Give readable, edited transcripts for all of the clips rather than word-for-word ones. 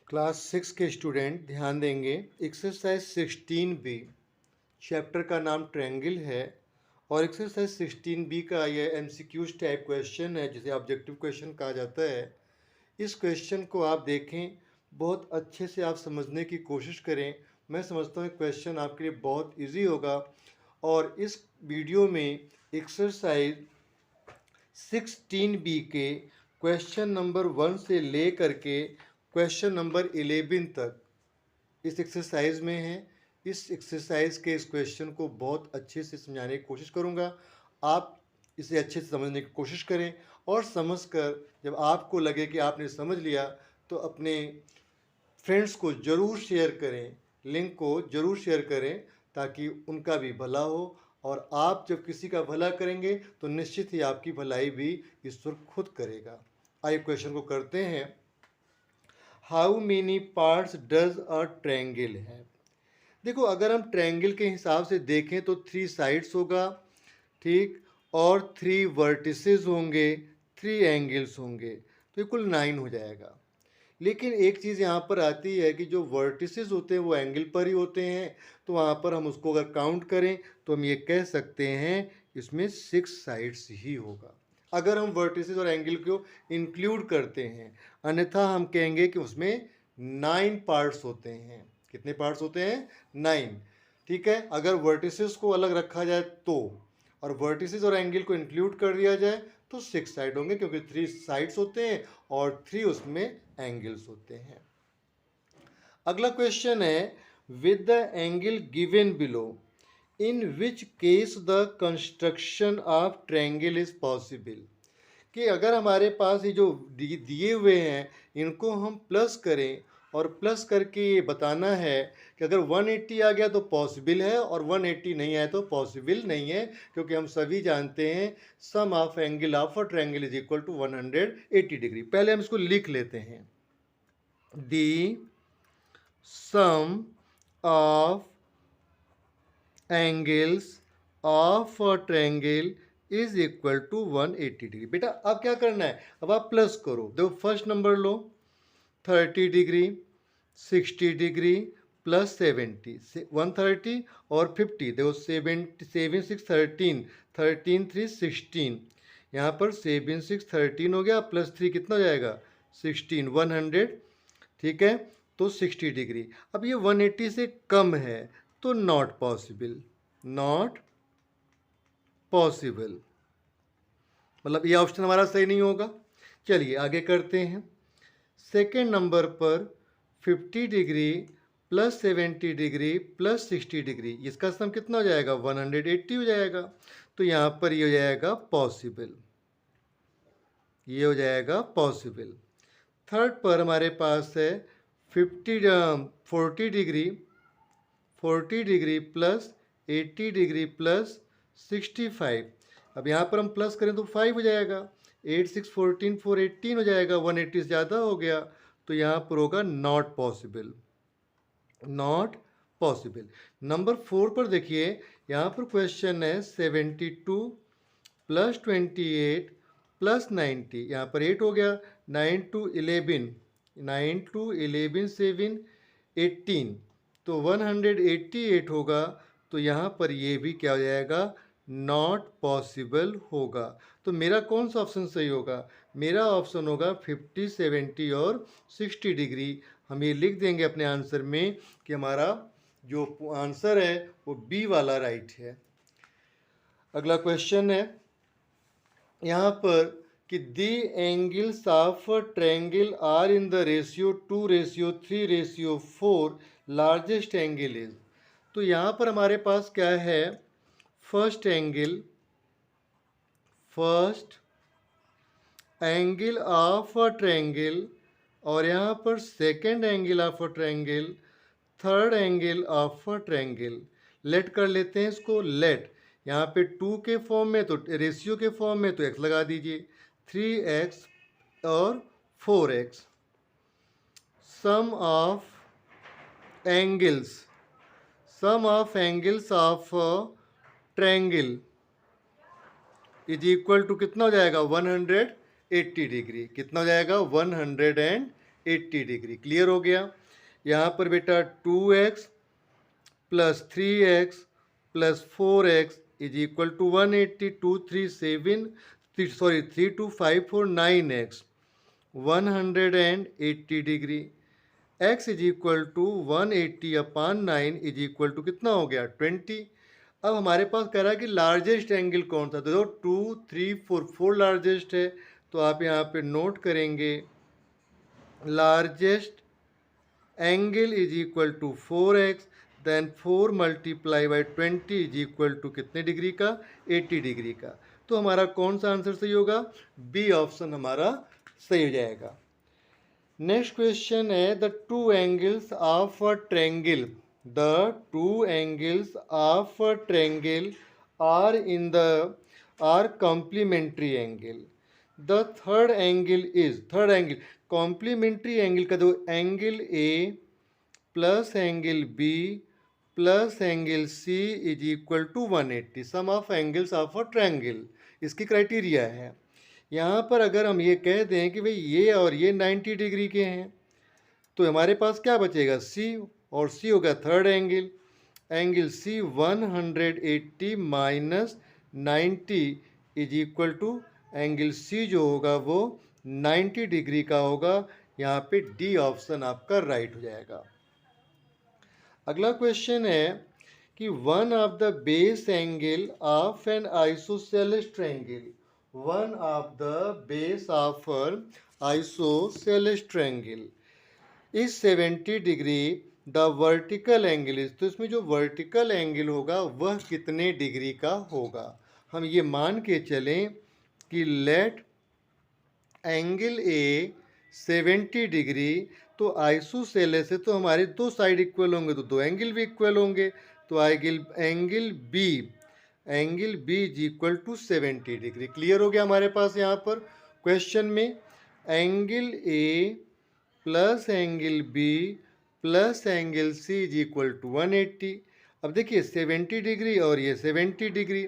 Class 6 के student ध्यान देंगे। एक्सरसाइज 16B चैप्टर का नाम ट्रायंगल है और एक्सरसाइज 16B का यह एमसीक्यूज टाइप क्वेश्चन है जिसे ऑब्जेक्टिव क्वेश्चन कहा जाता है। इस क्वेश्चन को आप देखें, बहुत अच्छे से आप समझने की कोशिश करें। मैं समझता हूँ क्वेश्चन आपके लिए बहुत इजी होगा। और इस वीडियो में एक्सरसाइज 16B के क्वेश्चन नंबर 1 से ले करके क्वेश्चन नंबर 11 तक इस एक्सरसाइज में है। इस एक्सरसाइज के इस क्वेश्चन को बहुत अच्छे से समझाने की कोशिश करूँगा। आप इसे अच्छे से समझने की कोशिश करें और समझकर जब आपको लगे कि आपने समझ लिया तो अपने फ्रेंड्स को ज़रूर शेयर करें, लिंक को ज़रूर शेयर करें ताकि उनका भी भला हो। और आप जब किसी का भला करेंगे तो निश्चित ही आपकी भलाई भी ईश्वर खुद करेगा। आइए क्वेश्चन को करते हैं। How many parts does a triangle है। देखो, अगर हम ट्रायंगल के हिसाब से देखें तो 3 साइड्स होगा, ठीक, और 3 वर्टिसेस होंगे, 3 एंगल्स होंगे, तो ये कुल 9 हो जाएगा। लेकिन एक चीज़ यहाँ पर आती है कि जो वर्टिसेस होते हैं वो एंगल पर ही होते हैं, तो वहाँ पर हम उसको अगर काउंट करें तो हम ये कह सकते हैं इसमें 6 साइड्स ही होगा अगर हम वर्टिसेस और एंगल को इंक्लूड करते हैं। अन्यथा हम कहेंगे कि उसमें 9 पार्ट्स होते हैं। कितने पार्ट्स होते हैं? 9। ठीक है, अगर वर्टिसेस को अलग रखा जाए तो, और वर्टिसेस और एंगल को इंक्लूड कर दिया जाए तो 6 साइड होंगे, क्योंकि 3 साइड्स होते हैं और 3 उसमें एंगल्स होते हैं। अगला क्वेश्चन है, with the angle given below in which case the construction of triangle is possible. कि अगर हमारे पास ये जो दिए हुए हैं इनको हम प्लस करें और प्लस करके ये बताना है कि अगर 180 आ गया तो पॉसिबल है और 180 नहीं आया तो पॉसिबल नहीं है, क्योंकि हम सभी जानते हैं sum of angle of a triangle is equal to 180 degree. पहले हम इसको लिख लेते हैं। The sum of angles of a triangle is equal to 180 degree. बेटा अब क्या करना है, अब आप प्लस करो। देखो फर्स्ट नंबर लो, 30 डिग्री, 60 डिग्री प्लस 70, 130 और 50। देखो 7 6 13, 13 3 16, यहाँ पर 7 6 13 हो गया, प्लस 3 कितना हो जाएगा? 16, 100। ठीक है, तो 60 डिग्री। अब ये 180 से कम है तो नॉट पॉसिबल, नॉट पॉसिबल, मतलब ये ऑप्शन हमारा सही नहीं होगा। चलिए आगे करते हैं। सेकेंड नंबर पर 50 degree plus 70 degree plus 60 degree, इसका सम कितना हो जाएगा? 180 हो जाएगा। तो यहाँ पर ये हो जाएगा पॉसिबल, ये हो जाएगा पॉसिबल। थर्ड पर हमारे पास है 40 degree, 40 degree plus 80 degree plus 65। अब यहाँ पर हम प्लस करें तो 5 हो जाएगा, 8 6 14 4 18 हो जाएगा, 180 से ज़्यादा हो गया, तो यहाँ पर होगा not possible, not possible. Number 4 पर देखिए, यहाँ पर क्वेश्चन है 72 प्लस 28 प्लस 90, यहाँ पर 8 हो गया, 9 टू 11, 9 टू 11 7 18, तो 188 होगा। तो यहाँ पर ये भी क्या हो जाएगा? नॉट पॉसिबल होगा। तो मेरा कौन सा ऑप्शन सही होगा? मेरा ऑप्शन होगा 50 70 और 60 डिग्री। हम ये लिख देंगे अपने आंसर में कि हमारा जो आंसर है वो बी वाला राइट है। अगला क्वेश्चन है यहाँ पर कि the angles of triangle are in the ratio 2:3:4, largest angle is. तो यहाँ पर हमारे पास क्या है? First angle of a triangle, और यहाँ पर second angle of a triangle, third angle of a triangle. Let कर लेते हैं इसको। लेट यहाँ पे 2 के फॉर्म में तो रेशियो के फॉर्म में तो x लगा दीजिए, 3x और 4x। Sum of angles, sum of angles of triangle is equal to कितना हो जाएगा? 180 डिग्री। कितना हो जाएगा? 180 80 डिग्री। क्लियर हो गया। यहाँ पर बेटा 2x plus 3x plus 4x is equal to 180, 2 3 7 sorry 3 2 5 4 9x 180 degree. x is equal to 180 upon 9 is equal to कितना हो गया 20। अब हमारे पास कह रहा है कि लार्जेस्ट एंगल कौन सा, तो देखो 2 3 4 4 लार्जेस्ट है, तो आप यहाँ पे नोट करेंगे largest angle is equal to 4x, then 4 multiply by 20 is equal to कितने डिग्री का 80 डिग्री का। तो हमारा कौन सा आंसर सही होगा, बी ऑप्शन हमारा सही हो जाएगा। नेक्स्ट क्वेश्चन है the two angles of a triangle, the two angles of a triangle are complementary angle, the third angle complementary angle का दो angle A plus angle B plus angle C is equal to 180, sum of angles of a triangle, इसकी criteria है। यहाँ पर अगर हम ये कह दें कि भाई ये और ये 90 डिग्री के हैं, तो हमारे पास क्या बचेगा सी, और सी होगा third angle, angle C 180 minus 90 is equal to angle C जो होगा वो 90 डिग्री का होगा। यहाँ पे डी ऑप्शन आपका राइट हो जाएगा। अगला क्वेश्चन है कि one of the base angle of N isosceles triangle, one of the base of isosceles triangle is 70 degree, the vertical angle is, तो इसमें जो वर्टिकल एंगल होगा वह कितने डिग्री का होगा। हम ये मान के चलें कि लेट एंगल ए 70 डिग्री, तो आइसोसेलेस है तो हमारे दो साइड इक्वल होंगे तो दो एंगल भी इक्वल होंगे, तो angle B is equal to 70 degree. Clear हो गया हमारे पास यहाँ पर क्वेश्चन में angle A plus angle B plus angle C is equal to 180। अब देखिए 70 डिग्री और ये 70 डिग्री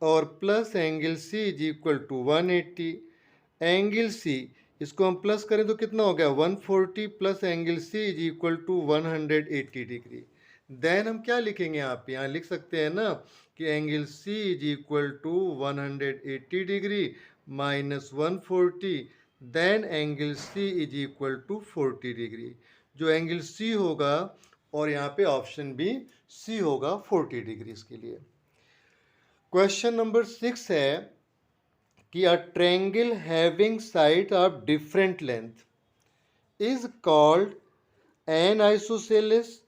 और plus angle C is equal to 180, angle C इसको हम प्लस करें तो कितना हो गया 140 plus angle C is equal to 180 degree. Then हम क्या लिखेंगे, आप यहाँ लिख सकते हैं ना कि angle C is equal to 180 degree minus 140, then angle C is equal to 40 degree, जो एंगल सी होगा और यहाँ पे ऑप्शन भी सी होगा 40 डिग्री इसके लिए। क्वेश्चन नंबर 6 है कि a triangle having side of different length is called an isosceles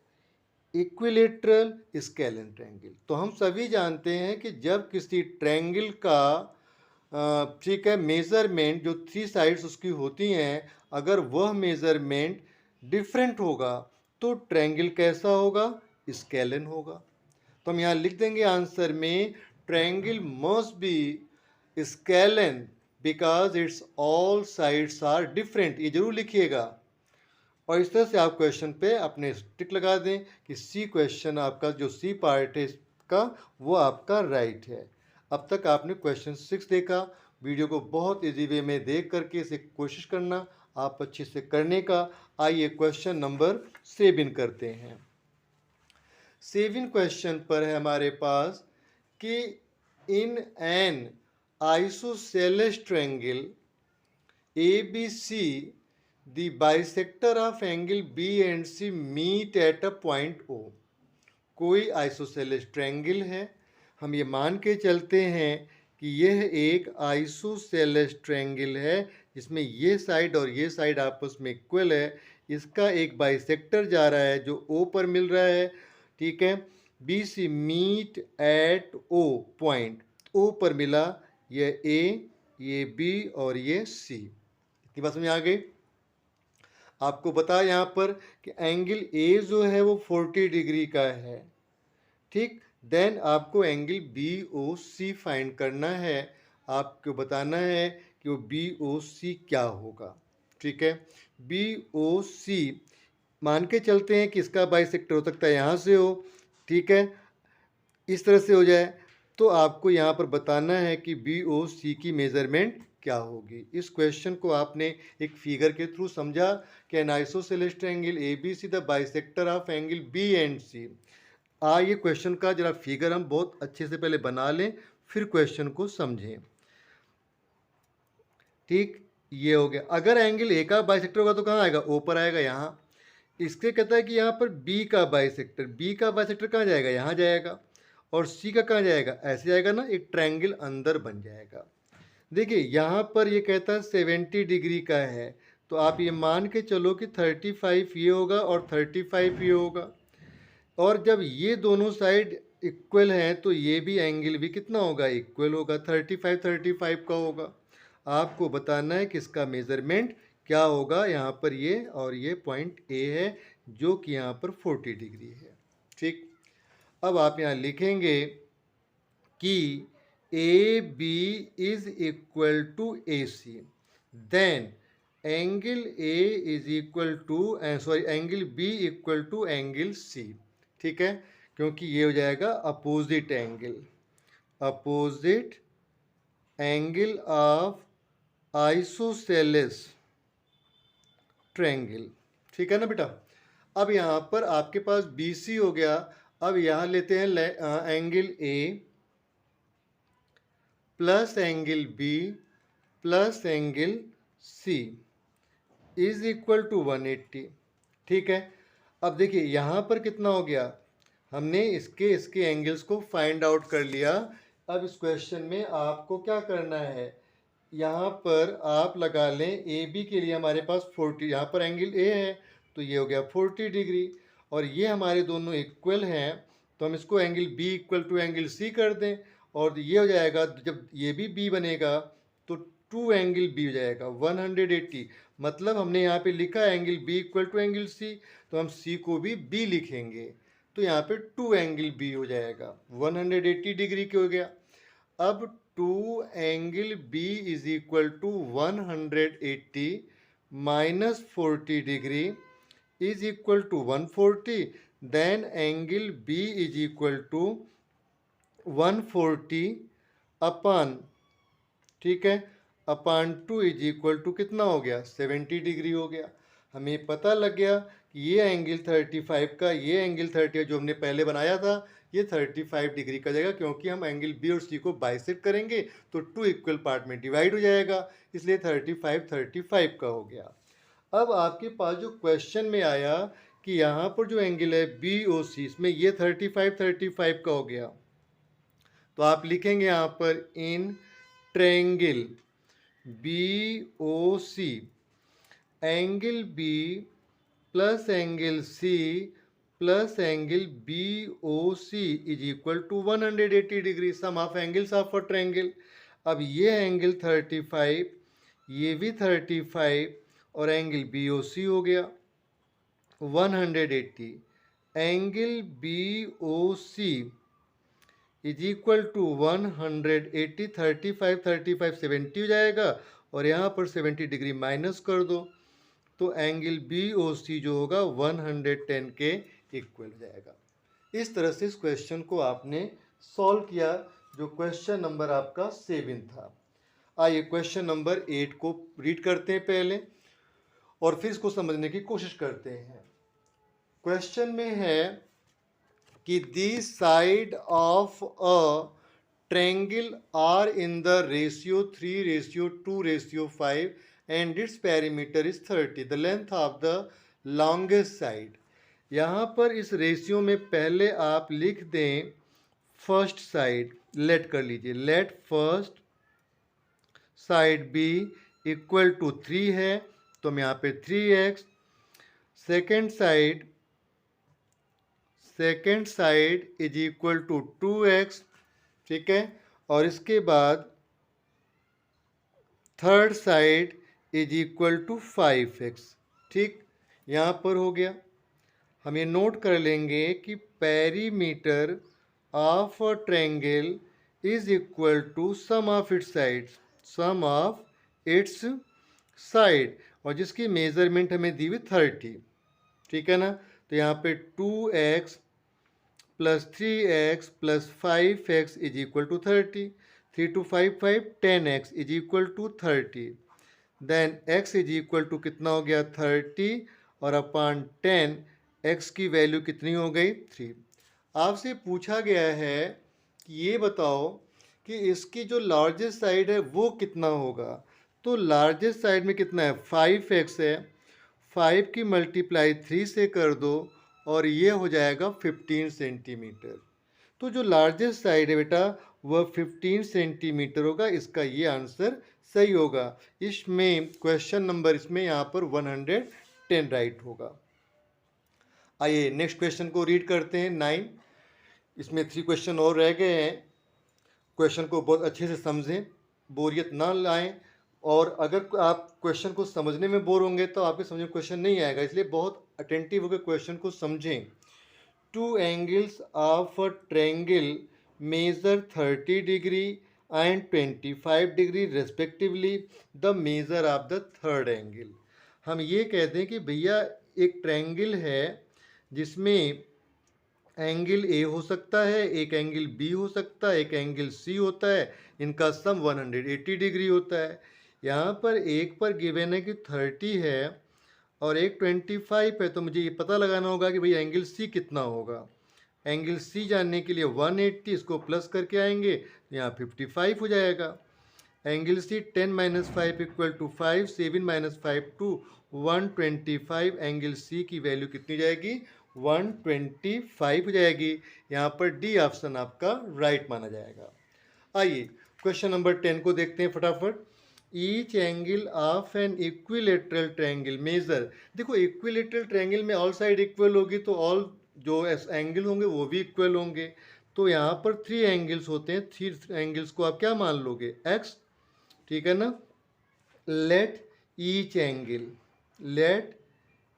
equilateral scalene triangle. तो हम सभी जानते हैं कि जब किसी ट्रायंगल का ठीक है मेजरमेंट जो थ्री साइड्स उसकी होती हैं, अगर वह मेजरमेंट डिफरेंट होगा तो ट्रायंगल कैसा होगा, स्केलेन होगा। तो हम यहाँ लिख देंगे आंसर में triangle must be scalene because its all sides are different, ये जरूर लिखिएगा। और इस तरह से आप क्वेश्चन पे अपने टिक लगा दें कि सी क्वेश्चन आपका जो सी पार्ट है इसका वो आपका राइट है। अब तक आपने क्वेश्चन 6 देखा, वीडियो को बहुत इजी वे में देख करके इसे कोशिश करना आप अच्छे से करने का। आइए क्वेश्चन नंबर 7 करते हैं। 7 क्वेश्चन पर है हमारे पास कि in an isosceles triangle ABC the bisector of angle B and C meet at a point O। कोई आइसोसेलेस ट्रायंगल है, हम ये मान के चलते हैं कि यह एक आइसोसेलेस ट्रायंगल है जिसमें ये साइड और ये साइड आपस में इक्वल है, इसका एक बाइसेक्टर जा रहा है जो O पर मिल रहा है, ठीक है। BC meet at O point, O पर मिला, ये A ये B और ये C। इतनी बात समझ आ गई। आपको बता यहाँ पर कि एंगल ए जो है वो 40 डिग्री का है, ठीक। देन आपको एंगल बी ओ सी फाइंड करना है, आपको बताना है कि वो बी ओ सी क्या होगा, ठीक है। बी ओ सी मान के चलते हैं कि इसका बाइसेक्टर हो सकता है यहाँ से हो, ठीक है, इस तरह से हो जाए, तो आपको यहाँ पर बताना है कि बी ओ सी की मेजरमेंट क्या होगी। इस क्वेश्चन को आपने एक फिगर के थ्रू समझा कि an isosceles triangle A B C the bisector of angle B and C. ये क्वेश्चन का जरा फिगर हम बहुत अच्छे से पहले बना लें, फिर क्वेश्चन को समझें। ठीक, ये हो गया। अगर एंगल ए का बाइसेक्टर होगा तो कहाँ आएगा, ओ पर आएगा, यहाँ। इसके कहता है कि यहाँ पर बी का बाइसेक्टर कहाँ जाएगा, यहाँ जाएगा। और सी का कहाँ जाएगा, ऐसे जाएगा ना, एक ट्रायंगल अंदर बन जाएगा। देखिए यहाँ पर ये कहता है 70 डिग्री का है, तो आप ये मान के चलो कि 35 ये होगा और 35 ये होगा। और जब ये दोनों साइड इक्वल हैं तो ये भी एंगल भी कितना होगा, इक्वल होगा, 35 का होगा। आपको बताना है कि इसका मेज़रमेंट क्या होगा। यहाँ पर ये और ये पॉइंट ए है जो कि यहाँ पर 40 डिग्री है। ठीक, अब आप यहाँ लिखेंगे कि A B is equal to A C, then angle A is equal to angle B equal to angle C. ठीक है, क्योंकि ये हो जाएगा opposite angle of isosceles triangle. ठीक है ना बेटा। अब यहाँ पर आपके पास बी सी हो गया। अब यहाँ लेते हैं angle A plus angle B plus angle C is equal to 180। ठीक है, अब देखिए यहाँ पर कितना हो गया, हमने इसके एंगल्स को फाइंड आउट कर लिया। अब इस क्वेश्चन में आपको क्या करना है, यहाँ पर आप लगा लें ए बी के लिए हमारे पास 40, यहाँ पर एंगल ए है तो ये हो गया 40 डिग्री, और ये हमारे दोनों इक्वल हैं तो हम इसको angle B equal to angle C कर दें, और ये हो जाएगा, जब ये भी बी बनेगा तो 2 एंगल बी हो जाएगा 180। मतलब हमने यहाँ पे लिखा angle B equal to angle C, तो हम सी को भी बी लिखेंगे, तो यहाँ पे 2 एंगल बी हो जाएगा, 180 डिग्री के हो गया। अब 2 angle B is equal to 180 minus 40 degree is equal to 140, then angle B is equal to 140 upon, ठीक है, अपान 2 इज इक्वल टू कितना हो गया, 70 डिग्री हो गया। हमें पता लग गया कि ये एंगल 35 का, ये एंगल 30 जो हमने पहले बनाया था, ये 35 डिग्री का जाएगा, क्योंकि हम एंगल बी और सी को बाइसेक्ट करेंगे तो 2 इक्वल पार्ट में डिवाइड हो जाएगा, इसलिए 35 का हो गया। अब आपके पास जो क्वेश्चन में आया कि यहाँ पर जो एंगल है बी ओ सी, इसमें ये 35 का हो गया, तो आप लिखेंगे यहाँ पर in triangle B O C angle B plus angle C plus angle B O C is equal to 180 degree, sum of angles of a triangle. अब ये एंगल 35, ये भी 35, और एंगल बी ओ सी हो गया 180। Angle B O C is equal to 180, 35 70 हो जाएगा, और यहाँ पर 70 डिग्री माइनस कर दो, तो एंगल बी ओ सी जो होगा 110 के इक्वल हो जाएगा। इस तरह से इस क्वेश्चन को आपने सॉल्व किया, जो क्वेश्चन नंबर आपका 7 था। आइए क्वेश्चन नंबर 8 को रीड करते हैं पहले, और फिर इसको समझने की कोशिश करते हैं। क्वेश्चन में है कि the side of a triangle are in the ratio 3:2:5 and its perimeter is 30, the length of the longest side। यहाँ पर इस रेशियो में पहले आप लिख दें फर्स्ट साइड, लेट कर लीजिए, let first side be equal to 3 है, तो हम यहाँ पे 3x, second side is equal to 2x, ठीक है, और इसके बाद third side is equal to 5x। ठीक, यहाँ पर हो गया। हम ये नोट कर लेंगे कि perimeter of a triangle is equal to sum of its side, और जिसकी मेजरमेंट हमें दी हुई 30। ठीक है ना, तो यहाँ पे 2x plus 3x plus 5x is equal to 30। 3 to 5 5, 10x is equal to 30। Then x is equal to कितना हो गया 30 और अपान 10, x की वैल्यू कितनी हो गई 3। आपसे पूछा गया है कि ये बताओ कि इसकी जो लार्जेस्ट साइड है वो कितना होगा। तो लार्जेस्ट साइड में कितना है 5x है, 5 की मल्टीप्लाई 3 से कर दो और ये हो जाएगा 15 सेंटीमीटर। तो जो लार्जेस्ट साइड है बेटा वह 15 सेंटीमीटर होगा। इसका ये आंसर सही होगा। इसमें क्वेश्चन नंबर इसमें यहाँ पर 110 राइट होगा। आइए नेक्स्ट क्वेश्चन को रीड करते हैं 9। इसमें 3 क्वेश्चन और रह गए हैं। क्वेश्चन को बहुत अच्छे से समझें, बोरियत ना लाएं, और अगर आप क्वेश्चन को समझने में बोर होंगे तो आपके समझ में क्वेश्चन नहीं आएगा, इसलिए बहुत अटेंटिव होकर क्वेश्चन को समझें। 2 angles of a triangle measure 30 degree and 25 degree respectively. The measure of the third angle. हम ये कहते हैं कि भैया एक ट्रायंगल है जिसमें एंगल ए हो सकता है, एक एंगल बी हो सकता है, एक एंगल सी होता है, इनका सम 180 डिग्री होता है। यहाँ पर एक पर गिवन है कि 30 है और एक 25 है, तो मुझे ये पता लगाना होगा कि भाई एंगल सी कितना होगा। एंगल सी जानने के लिए 180 इसको प्लस करके आएंगे, यहाँ 55 हो जाएगा। Angle C 10 - 5 = 5, 7 - 5 2 125। एंगल सी की वैल्यू कितनी जाएगी 125 हो जाएगी। यहाँ पर डी ऑप्शन आपका राइट माना जाएगा। आइए क्वेश्चन नंबर 10 को देखते हैं फटाफट। Each angle of an equilateral triangle measure. देखो इक्विलेटरल ट्रायंगल में ऑल साइड इक्वल होगी तो ऑल जो एंगल होंगे वो भी इक्वल होंगे। तो यहाँ पर 3 एंगल्स होते हैं, 3 एंगल्स को आप क्या मान लोगे x, ठीक है ना। Let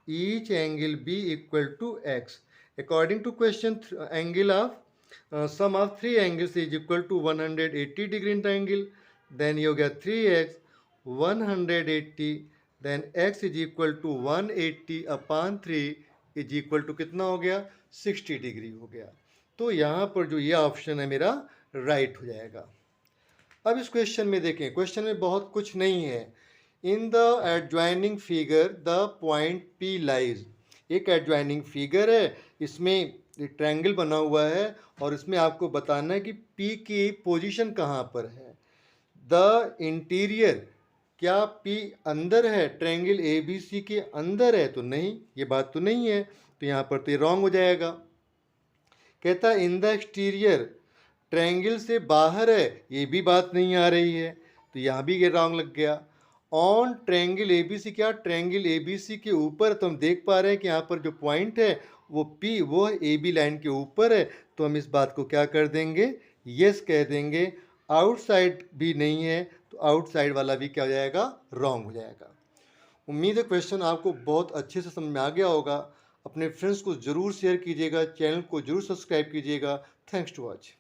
each angle B equal to x। According to question angle of sum of 3 angles is equal to 180 degree in triangle. Then ये हो गया 3x 180, then x is equal to 180 upon 3 is equal to कितना हो गया 60 degree हो गया। तो यहाँ पर जो ये ऑप्शन है मेरा राइट हो जाएगा। अब इस क्वेश्चन में देखें, क्वेश्चन में बहुत कुछ नहीं है। In the adjoining figure the point P lies. एक एडजॉइनिंग फिगर है, इसमें ट्रायंगल बना हुआ है और इसमें आपको बताना है कि P की पोजीशन कहाँ पर है। द इंटीरियर, क्या P अंदर है, ट्रायंगल ABC के अंदर है, तो नहीं, ये बात तो नहीं है, तो यहाँ पर तो ये रॉन्ग हो जाएगा। कहता है इन द एक्सटीरियर, ट्रायंगल से बाहर है, ये भी बात नहीं आ रही है, तो यहाँ भी ये रॉन्ग लग गया। ऑन ट्रायंगल ABC, क्या ट्रायंगल ABC के ऊपर, तो हम देख पा रहे हैं कि यहाँ पर जो पॉइंट है वो P वो AB लाइन के ऊपर है, तो हम इस बात को क्या कर देंगे यस कह देंगे। आउटसाइड भी नहीं है, तो आउटसाइड वाला भी क्या हो जाएगा रॉन्ग हो जाएगा। उम्मीद है क्वेश्चन आपको बहुत अच्छे से समझ में आ गया होगा। अपने फ्रेंड्स को ज़रूर शेयर कीजिएगा, चैनल को ज़रूर सब्सक्राइब कीजिएगा। Thanks to watch.